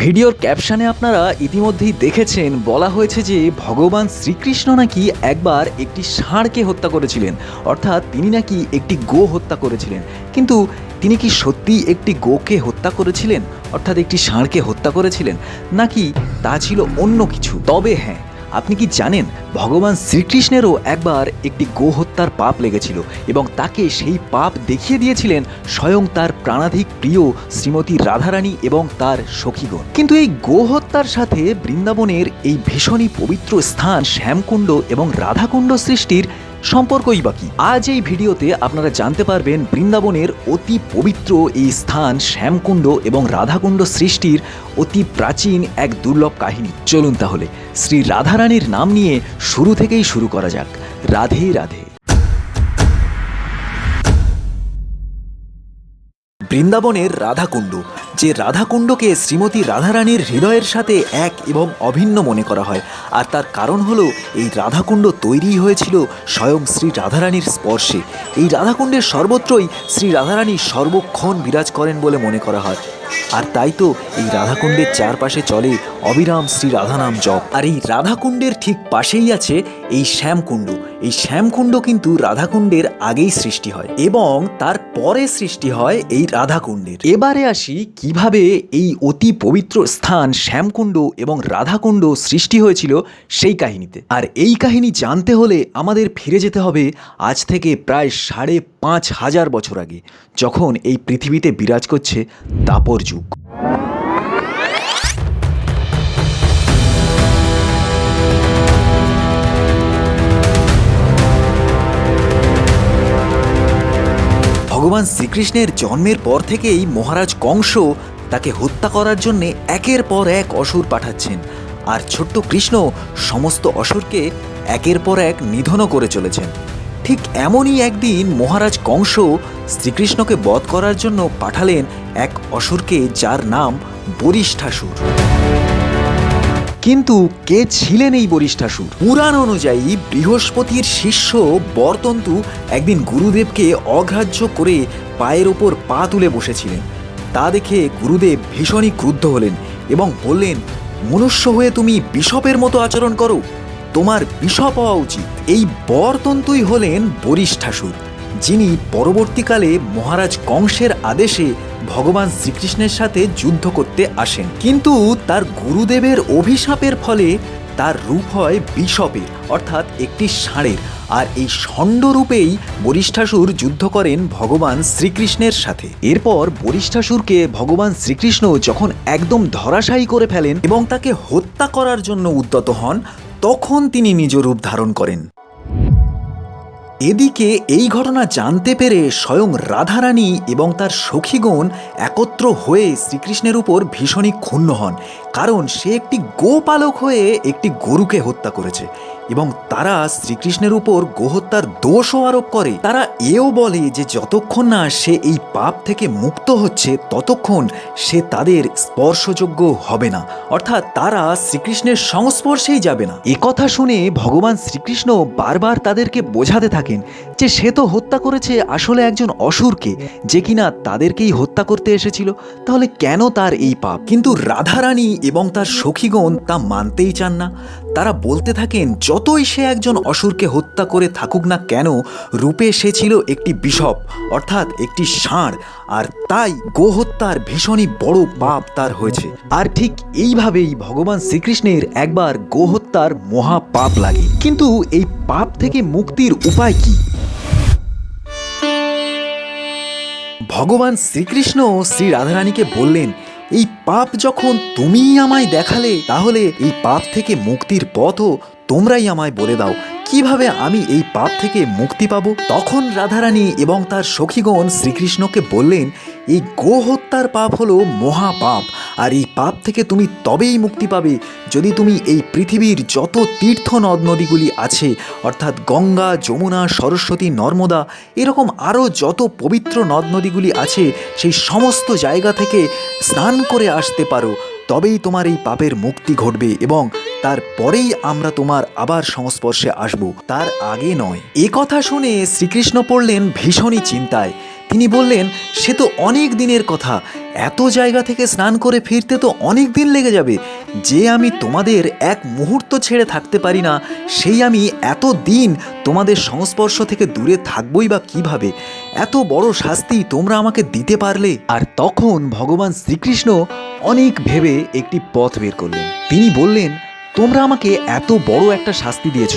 ভিডিওর ক্যাপশনে আপনারা ইতিমধ্যেই দেখেছেন, বলা হয়েছে যে ভগবান শ্রীকৃষ্ণ নাকি একবার একটি ষাঁড়কে হত্যা করেছিলেন, অর্থাৎ তিনি নাকি একটি গো হত্যা করেছিলেন। কিন্তু তিনি কি সত্যি একটি গোকে হত্যা করেছিলেন, অর্থাৎ একটি ষাঁড়কে হত্যা করেছিলেন, নাকি তা ছিল অন্য কিছু? তবে হ্যাঁ, আপনি কি জানেন ভগবান শ্রীকৃষ্ণেরও একবার একটি গো হত্যার পাপ লেগেছিল এবং তাকে সেই পাপ দেখিয়ে দিয়েছিলেন স্বয়ং তার প্রাণাধিক প্রিয় শ্রীমতী রাধারানী এবং তার সখীগণ। কিন্তু এই গো হত্যার সাথে বৃন্দাবনের এই ভীষণই পবিত্র স্থান শ্যামকুণ্ড এবং রাধাকুণ্ড সৃষ্টির সম্পর্কই বাকি। আজ এই ভিডিওতে আপনারা জানতে পারবেন বৃন্দাবনের অতি পবিত্র এই স্থান শ্যামকুণ্ড এবং রাধাকুণ্ড সৃষ্টির অতি প্রাচীন এক দুর্লভ কাহিনী। চলুন তাহলে শ্রী রাধারানীর নাম নিয়ে শুরু থেকেই শুরু করা যাক। রাধে রাধে। বৃন্দাবনের রাধাকুণ্ড, যে রাধাকুণ্ডকে শ্রীমতী রাধারানীর হৃদয়ের সাথে এক এবং অভিন্ন মনে করা হয়, আর তার কারণ হলো এই রাধাকুণ্ড তৈরি হয়েছিল স্বয়ং শ্রী রাধারানীর স্পর্শে। এই রাধাকুণ্ডের সর্বত্রই শ্রী রাধারানী সর্বক্ষণ বিরাজ করেন বলে মনে করা হয়, আর তাই তো এই রাধাকুণ্ডের চারপাশে চলে অবিরাম শ্রী রাধানাম জপ। আর এই রাধাকুণ্ডের ঠিক পাশেই আছে এই শ্যামকুণ্ড। এই শ্যামকুণ্ড কিন্তু রাধাকুণ্ডের আগেই সৃষ্টি হয় এবং তার পরে সৃষ্টি হয় এই রাধাকুণ্ডের। এবারে আসি কিভাবে এই অতি পবিত্র স্থান শ্যামকুণ্ড এবং রাধাকুণ্ড সৃষ্টি হয়েছিল সেই কাহিনীতে। আর এই কাহিনী জানতে হলে আমাদের ফিরে যেতে হবে আজ থেকে প্রায় ৫,৫০০ বছর আগে, যখন এই পৃথিবীতে বিরাজ করছে দাপর যুগ। ভগবান শ্রীকৃষ্ণের জন্মের পর থেকেই মহারাজ কংস তাকে হত্যা করার জন্যে একের পর এক অসুর পাঠাচ্ছেন, আর ছোট্ট কৃষ্ণ সমস্ত অসুরকে একের পর এক নিধনও করে চলেছেন। ঠিক এমনই একদিন মহারাজ কংস শ্রীকৃষ্ণকে বধ করার জন্য পাঠালেন এক অসুরকে, যার নাম বরিষ্ঠাসুর। কিন্তু কে ছিলেন এই বরিষ্ঠাসুর? পুরাণ অনুযায়ী বৃহস্পতির শিষ্য বরতন্তু একদিন গুরুদেবকে অগ্রাহ্য করে পায়ের ওপর পা তুলে বসেছিলেন। তা দেখে গুরুদেব ভীষণই ক্রুদ্ধ হলেন এবং বললেন, মনুষ্য হয়ে তুমি বিষপের মতো আচরণ করো, তোমার বিষপ হওয়া উচিত। এই বরতন্তুই হলেন বরিষ্ঠাসুর, যিনি পরবর্তীকালে মহারাজ কংসের আদেশে ভগবান শ্রীকৃষ্ণের সাথে যুদ্ধ করতে আসেন। কিন্তু তার গুরুদেবের অভিশাপের ফলে তার রূপ হয় বিষপের, অর্থাৎ একটি ষাঁড়ের। আর এই ষণ্ড রূপেই বরিষ্ঠাসুর যুদ্ধ করেন ভগবান শ্রীকৃষ্ণের সাথে। এরপর বরিষ্ঠাসুরকে ভগবান শ্রীকৃষ্ণ যখন একদম ধরাশায়ী করে ফেলেন এবং তাকে হত্যা করার জন্য উদ্যত হন, তখন তিনি নিজ রূপ ধারণ করেন। এদিকে এই ঘটনা জানতে পেরে স্বয়ং রাধারানী এবং তার সখীগণ একত্র হয়ে শ্রীকৃষ্ণের উপর ভীষণই ক্ষুণ্ণ হন, কারণ সে একটি গোপালক হয়ে একটি গরুকে হত্যা করেছে এবং তারা শ্রীকৃষ্ণের উপর গোহত্যার দোষও আরোপ করে। তারা এও বলে যে যতক্ষণ না সে এই পাপ থেকে মুক্ত হচ্ছে ততক্ষণ সে তাদের স্পর্শযোগ্য হবে না, অর্থাৎ তারা শ্রীকৃষ্ণের সংস্পর্শেই যাবে না। একথা শুনে ভগবান শ্রীকৃষ্ণ বারবার তাদেরকে বোঝাতে থাকেন যে সে তো হত্যা করেছে আসলে একজন অসুরকে, যে কিনা তাদেরকেই হত্যা করতে এসেছিল, তাহলে কেন তার এই পাপ? কিন্তু রাধারানী এবং তার সখীগণ তা মানতেই চান না। তারা বলতে থাকেন, যতই সে একজন অসুরকে হত্যা করে থাকুক না কেন, রূপে সে ছিল একটি বিষপ, অর্থাৎ একটি ষাঁড়, আর তাই গোহত্যার ভীষণই বড় পাপ তার হয়েছে। আর ঠিক এইভাবেই ভগবান শ্রীকৃষ্ণের একবার গোহত্যার মহা পাপ লাগে। কিন্তু এই পাপ থেকে মুক্তির উপায় কি? ভগবান শ্রীকৃষ্ণ শ্রী রাধারানীকে বললেন, এই পাপ যখন তুমিই আমায় দেখালে, তাহলে এই পাপ থেকে মুক্তির পথও তোমরাই আমায় বলে দাও, কিভাবে আমি এই পাপ থেকে মুক্তি পাবো। তখন রাধারানী এবং তার সখীগণ শ্রীকৃষ্ণকে বললেন, এই গো হত্যার পাপ হলো মহাপাপ, আর এই পাপ থেকে তুমি তবেই মুক্তি পাবে যদি তুমি এই পৃথিবীর যত তীর্থ নদ নদীগুলি আছে, অর্থাৎ গঙ্গা, যমুনা, সরস্বতী, নর্মদা, এরকম আরও যত পবিত্র নদ নদীগুলি আছে, সেই সমস্ত জায়গা থেকে স্নান করে আসতে পারো, তবেই তোমার এই পাপের মুক্তি ঘটবে এবং তারপরেই আমরা তোমার আবার সংস্পর্শে আসব, তার আগে নয়। এ কথা শুনে শ্রীকৃষ্ণ পড়লেন ভীষণই চিন্তায়। তিনি বললেন, সে তো অনেক দিনের কথা, এত জায়গা থেকে স্নান করে ফিরতে তো অনেক দিন লেগে যাবে। যে আমি তোমাদের এক মুহূর্ত ছেড়ে থাকতে পারি না, সেই আমি এত দিন তোমাদের সংস্পর্শ থেকে দূরে থাকবই বা কিভাবে? এত বড় শাস্তি তোমরা আমাকে দিতে পারলে? আর তখন ভগবান শ্রীকৃষ্ণ অনেক ভেবে একটি পথ বের করলেন। তিনি বললেন, তোমরা আমাকে এত বড় একটা শাস্তি দিয়েছ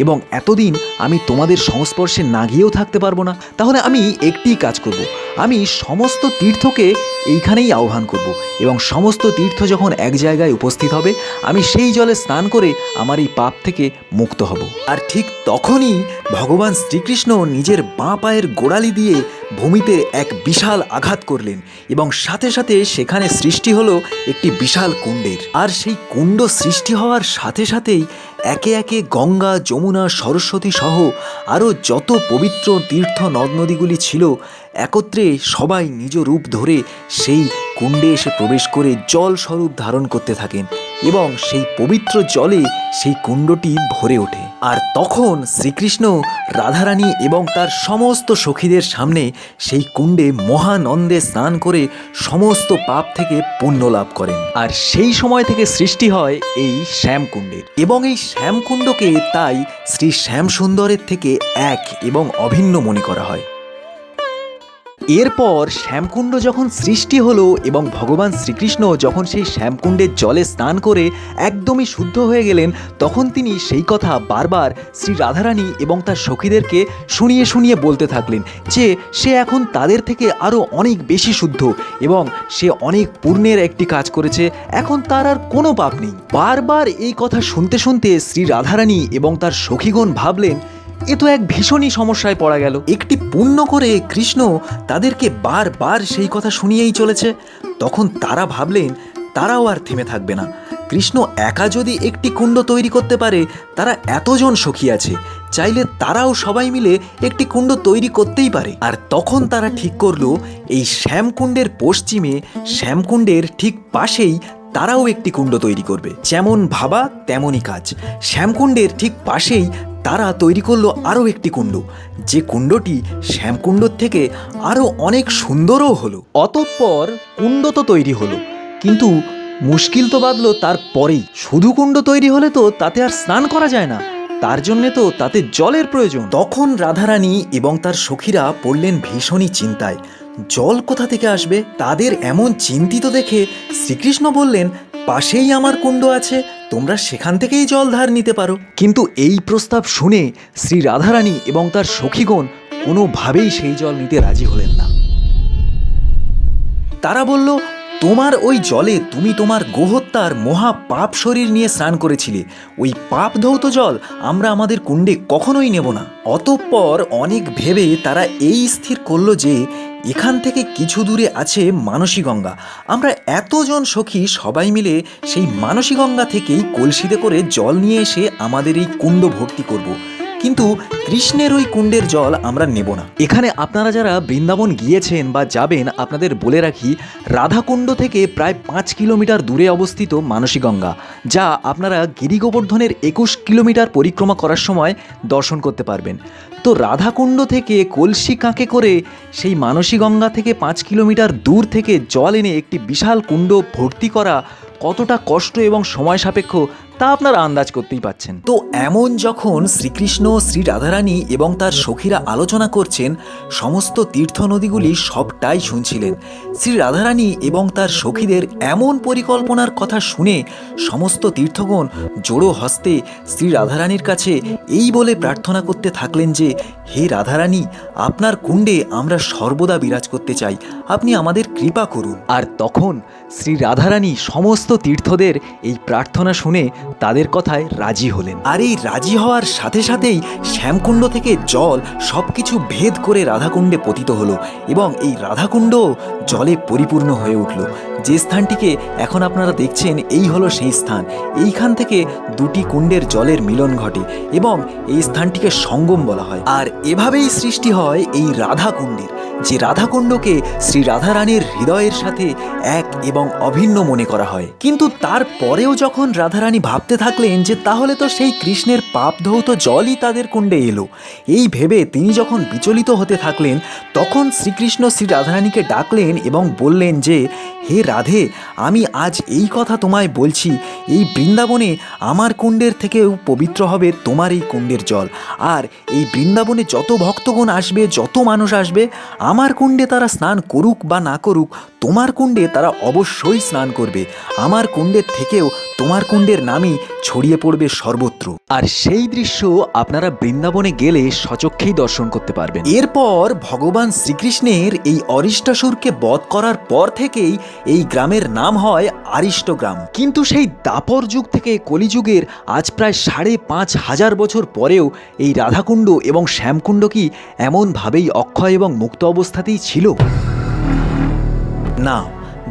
এবং এতদিন আমি তোমাদের সংস্পর্শে না গিয়েও থাকতে পারবো না। তাহলে আমি একটি কাজ করব, আমি সমস্ত তীর্থকে এইখানেই আহ্বান করব এবং সমস্ত তীর্থ যখন এক জায়গায় উপস্থিত হবে, আমি সেই জলে স্নান করে আমার এই পাপ থেকে মুক্ত হব। আর ঠিক তখনই ভগবান শ্রীকৃষ্ণ নিজের বাঁ পায়ের গোড়ালি দিয়ে ভূমিতে এক বিশাল আঘাত করলেন এবং সাথে সাথে সেখানে সৃষ্টি হলো একটি বিশাল কুণ্ডের। আর সেই কুণ্ড সৃষ্টি হওয়ার সাথে সাথেই একে একে গঙ্গা, যমুনা, সরস্বতী সহ আরও যত পবিত্র তীর্থ নদ নদীগুলি ছিল একত্রে সবাই নিজ রূপ ধরে সেই কুণ্ডে এসে প্রবেশ করে জল স্বরূপ ধারণ করতে থাকেন এবং সেই পবিত্র জলে সেই কুণ্ডটি ভরে ওঠে। আর তখন শ্রীকৃষ্ণ রাধারানী এবং তার সমস্ত সখীদের সামনে সেই কুণ্ডে মহানন্দে স্নান করে সমস্ত পাপ থেকে পুণ্য লাভ করেন। আর সেই সময় থেকে সৃষ্টি হয় এই শ্যামকুণ্ডের এবং এই শ্যামকুণ্ডকে তাই শ্রী শ্যামসুন্দরের থেকে এক এবং অভিন্ন মনে করা হয়। এরপর শ্যামকুণ্ড যখন সৃষ্টি হলো এবং ভগবান শ্রীকৃষ্ণ যখন সেই শ্যামকুণ্ডের জলে স্নান করে একদমই শুদ্ধ হয়ে গেলেন, তখন তিনি সেই কথা বারবার শ্রী রাধারানী এবং তার সখীদেরকে শুনিয়ে শুনিয়ে বলতে থাকলেন যে সে এখন তাদের থেকে আরও অনেক বেশি শুদ্ধ এবং সে অনেক পুণ্যের একটি কাজ করেছে, এখন তার আর কোনো পাপ নেই। বারবার এই কথা শুনতে শুনতে শ্রী রাধারানী এবং তার সখীগণ ভাবলেন, এ তো এক ভীষণই সমস্যায় পড়া গেল। একটি পুণ্য করে কৃষ্ণ তাদেরকে বারবার সেই কথা শুনিয়েই চলেছে। তখন তারা ভাবলেন তারাও আর থেমে থাকবে না। কৃষ্ণ একা যদি একটি কুণ্ড তৈরি করতে পারে, তারা এতজন সখী আছে, চাইলে তারাও সবাই মিলে একটি কুণ্ড তৈরি করতেই পারে। আর তখন তারা ঠিক করলো এই শ্যামকুণ্ডের পশ্চিমে, শ্যামকুণ্ডের ঠিক পাশেই তারাও একটি কুণ্ড তৈরি করবে। যেমন ভাবা তেমনই কাজ। শ্যামকুণ্ডের ঠিক পাশেই তারা তৈরি করলো আরও একটি কুণ্ড, যে কুণ্ডটি শ্যামকুণ্ডর থেকে আরও অনেক সুন্দরও হলো। অতঃপর কুণ্ড তো তৈরি হলো, কিন্তু মুশকিল তো বাঁধলো তারপরেই। শুধু কুণ্ড তৈরি হলে তো তাতে আর স্নান করা যায় না, তার জন্যে তো তাতে জলের প্রয়োজন। তখন রাধারানী এবং তার সখীরা পড়লেন ভীষণই চিন্তায়। জল কোথা থেকে আসবে? তাদের এমন চিন্তিত দেখে শ্রীকৃষ্ণ বললেন, পাশেই আমার কুণ্ড আছে, তোমরা সেখান থেকেই জল ধার নিতে পারো। কিন্তু এই প্রস্তাব শুনে শ্রী রাধারানী এবং তার সখীগণ কোনোভাবেই সেই জল নিতে রাজি হলেন না। তারা বলল, তোমার ওই জলে তুমি তোমার গোহত্যার মহা পাপ শরীর নিয়ে স্নান করেছিলে, ওই পাপ ধৌত জল আমরা আমাদের কুণ্ডে কখনোই নেব না। অতঃপর অনেক ভেবে তারা এই স্থির করলো যে এখান থেকে কিছু দূরে আছে মানসী গঙ্গা, আমরা এতজন সখী সবাই মিলে সেই মানসী গঙ্গা থেকেই কলসিতে করে জল নিয়ে এসে আমাদের এই কুণ্ড ভর্তি করব। কিন্তু কৃষ্ণের ওই কুণ্ডের জল আমরা নেব না। এখানে আপনারা যারা বৃন্দাবন গিয়েছেন বা যাবেন, আপনাদের বলে রাখি, রাধাকুণ্ড থেকে প্রায় 5 কিলোমিটার দূরে অবস্থিত মানসী গঙ্গা, যা আপনারা গিরিগোবর্ধনের 21 কিলোমিটার পরিক্রমা করার সময় দর্শন করতে পারবেন। তো রাধাকুণ্ড থেকে কলসি কাঁকে করে সেই মানসী গঙ্গা থেকে 5 কিলোমিটার দূর থেকে জল এনে একটি বিশাল কুণ্ড ভর্তি করা কতটা কষ্ট এবং সময় সাপেক্ষ তা আপনারা আন্দাজ করতেই পাচ্ছেন। তো এমন যখন শ্রীকৃষ্ণ, শ্রী রাধারানী এবং তার সখীরা আলোচনা করছেন, সমস্ত তীর্থ নদীগুলি সবটাই শুনছিলেন। শ্রী রাধারানী এবং তার সখীদের এমন পরিকল্পনার কথা শুনে সমস্ত তীর্থগণ জোড়ো হস্তে শ্রী রাধারানীর কাছে এই বলে প্রার্থনা করতে থাকলেন যে, হে রাধারানী, আপনার কুণ্ডে আমরা সর্বদা বিরাজ করতে চাই, আপনি আমাদের কৃপা করুন। আর তখন শ্রী রাধারানী সমস্ত তীর্থদের এই প্রার্থনা শুনে তাদের কথায় রাজি হলেন। আর এই রাজি হওয়ার সাথে সাথেই শ্যামকুণ্ড থেকে জল সবকিছু ভেদ করে রাধাকুণ্ডে পতিত হলো এবং এই রাধাকুণ্ড জলে পরিপূর্ণ হয়ে উঠল। যে স্থানটিকে এখন আপনারা দেখছেন, এই হলো সেই স্থান। এইখান থেকে দুটি কুণ্ডের জলের মিলন ঘটে এবং এই স্থানটিকে সঙ্গম বলা হয়। আর এভাবেই সৃষ্টি হয় এই রাধাকুণ্ডের, যে রাধাকুণ্ডকে শ্রী রাধারানীর হৃদয়ের সাথে এক এবং অভিন্ন মনে করা হয়। কিন্তু তারপরেও যখন রাধারানী ভাবতে থাকলেন যে তাহলে তো সেই কৃষ্ণের পাপ ধৌত জলই তাদের কুণ্ডে এলো, এই ভেবে তিনি যখন বিচলিত হতে থাকলেন, তখন শ্রীকৃষ্ণ শ্রী রাধারানীকে ডাকলেন এবং বললেন যে, হে রাধে, আমি আজ এই কথা তোমায় বলছি, এই বৃন্দাবনে আমার কুণ্ডের থেকেও পবিত্র হবে তোমার এই কুণ্ডের জল। আর এই বৃন্দাবনে যত ভক্তগণ আসবে, যত মানুষ আসবে, আমার কুণ্ডে তারা স্নান করুক বা না করুক, তোমার কুণ্ডে তারা অবশ্যই স্নান করবে। আমার কুণ্ডের থেকেও তোমার কুণ্ডের নামই ছড়িয়ে পড়বে সর্বত্র। আর সেই দৃশ্য আপনারা বৃন্দাবনে গেলে সচক্ষেই দর্শন করতে পারবেন। এরপর ভগবান শ্রীকৃষ্ণের এই অরিষ্টাসুরকে বধ করার পর থেকেই এই গ্রামের নাম হয় আরিষ্ট গ্রাম। কিন্তু সেই দাপর যুগ থেকে কলিযুগের আজ প্রায় ৫,৫০০ বছর পরেও এই রাধাকুণ্ড এবং শ্যামকুণ্ড কি এমনভাবেই অক্ষয় এবং মুক্ত অবস্থাতেই ছিল? না,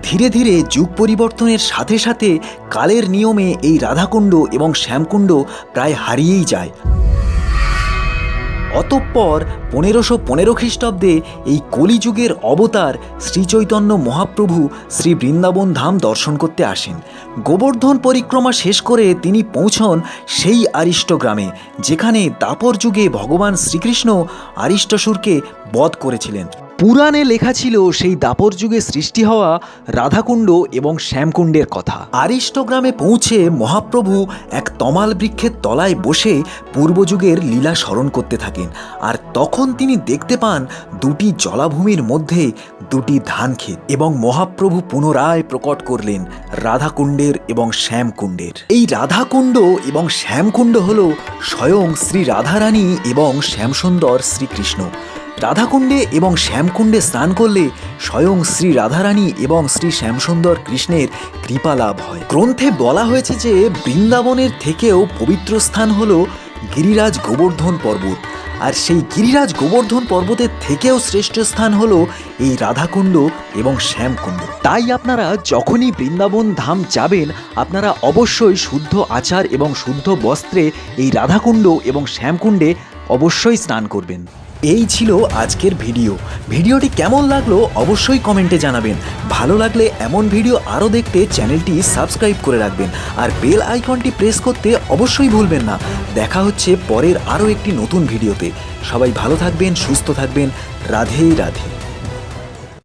ধীরে ধীরে যুগ পরিবর্তনের সাথে সাথে কালের নিয়মে এই রাধাকুণ্ড এবং শ্যামকুণ্ড প্রায় হারিয়েই যায়। অতঃপর ১৫১৫ খ্রিস্টাব্দে এই কলিযুগের অবতার শ্রীচৈতন্য মহাপ্রভু শ্রী বৃন্দাবন ধাম দর্শন করতে আসেন। গোবর্ধন পরিক্রমা শেষ করে তিনি পৌঁছন সেই আরিষ্ট গ্রামে, যেখানে দাপর যুগে ভগবান শ্রীকৃষ্ণ আরিষ্টাসুরকে বধ করেছিলেন। পুরাণে লেখা ছিল সেই দাপর যুগে সৃষ্টি হওয়া রাধাকুণ্ড এবং শ্যামকুণ্ডের কথা। আরিষ্ট গ্রামে পৌঁছে মহাপ্রভু এক তমাল বৃক্ষের তলায় বসে পূর্বযুগের লীলা স্মরণ করতে থাকেন। আর তখন তিনি দেখতে পান দুটি জলাভূমির মধ্যে দুটি ধানক্ষেত, এবং মহাপ্রভু পুনরায় প্রকট করলেন রাধাকুণ্ডের এবং শ্যামকুণ্ডের। এই রাধাকুণ্ড এবং শ্যামকুণ্ড হল স্বয়ং শ্রী রাধারানী এবং শ্যামসুন্দর শ্রীকৃষ্ণ। রাধাকুণ্ডে এবং শ্যামকুণ্ডে স্নান করলে স্বয়ং শ্রী রাধারানী এবং শ্রী শ্যামসুন্দর কৃষ্ণের কৃপা লাভ হয়। গ্রন্থে বলা হয়েছে যে বৃন্দাবনের থেকেও পবিত্র স্থান হল গিরিরাজ গোবর্ধন পর্বত, আর সেই গিরিরাজ গোবর্ধন পর্বতের থেকেও শ্রেষ্ঠ স্থান হল এই রাধাকুণ্ড এবং শ্যামকুণ্ড। তাই আপনারা যখনই বৃন্দাবন ধাম যাবেন, আপনারা অবশ্যই শুদ্ধ আচার এবং শুদ্ধ বস্ত্রে এই রাধাকুণ্ড এবং শ্যামকুণ্ডে অবশ্যই স্নান করবেন। এই ছিল আজকের ভিডিওটি কেমন লাগলো অবশ্যই কমেন্টে জানাবেন। ভালো লাগলে এমন ভিডিও আরও দেখতে চ্যানেলটি সাবস্ক্রাইব করে রাখবেন, আর বেল আইকনটি প্রেস করতে অবশ্যই ভুলবেন না। দেখা হচ্ছে পরের আরও একটি নতুন ভিডিওতে। সবাই ভালো থাকবেন, সুস্থ থাকবেন। রাধে রাধে।